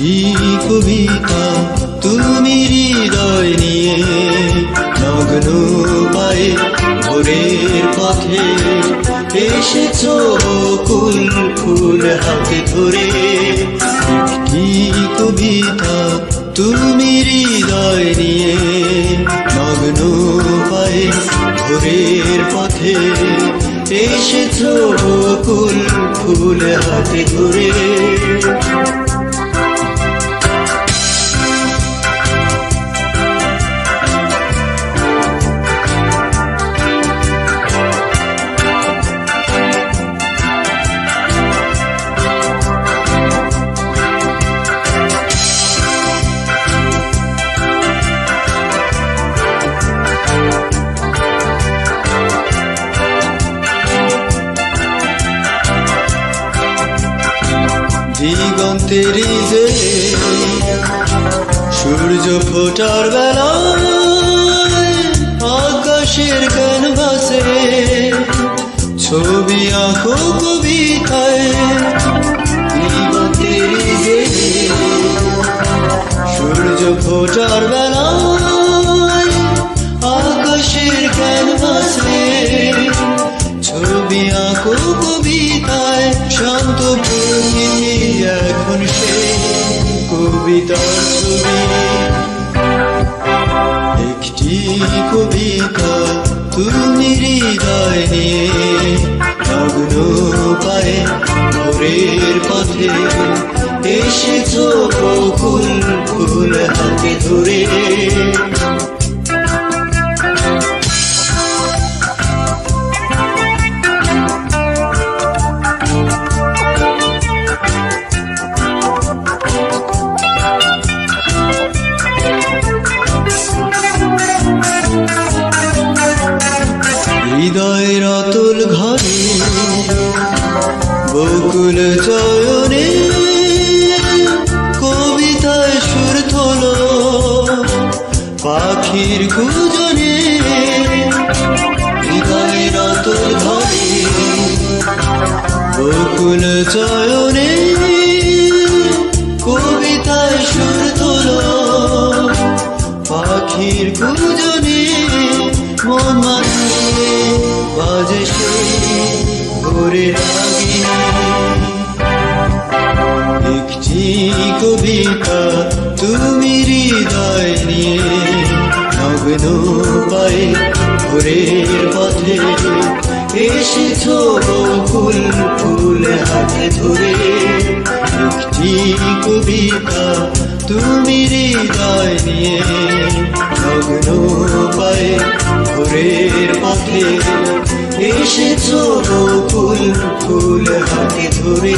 একটি কবিতা তুমি হৃদয় নিয়ে নগ্ন পায়ে ভোরের পথে এসেছো কুল ফুল হাতে ধরে। একটি কবিতা তুমি হৃদয় নিয়ে নগ্ন পায়ে ভোরের পথে এসেছো কুল ফুল হাতে ধরে। দিগন্তের যে সূর্য ফোটার বেলায় আকাশের ক্যানভাসে ছবি আঁকো কবিতায়। দিগন্তের যে সূর্য ফোটার বেলায় আকাশের ক্যানভাসে ছবি আঁকো কবিতায়। শান্ত প্রকৃতি এখন সে কবিতার ছবি। একটি কবিতা তুমি হৃদয় নিয়ে নগ্ন পায়ে ভোরের পথে এসেছো কুল ফুল হাতে ধরে। হৃদয়ের অতুল ঘরে বকুল চয়নে কবিতায় সুর তোলো পাখির কুজনে। হৃদয়ের অতুল ঘরে বকুল চয়নে কবিতায় সুর তোলো পাখির কুজনে। মন মানে বাজে সে ভোরের রাগিনী। একটি কবিতা তুমি হৃদয় নিয়ে নগ্ন পায়ে ভোরের পথে এসেছো কুল ফুল হাতে ধরে। একটি কবিতা তুমি হৃদয় নিয়ে নগ্ন পায়ে ভোরের পথে এসেছো কুল ফুল হাতে ধরে।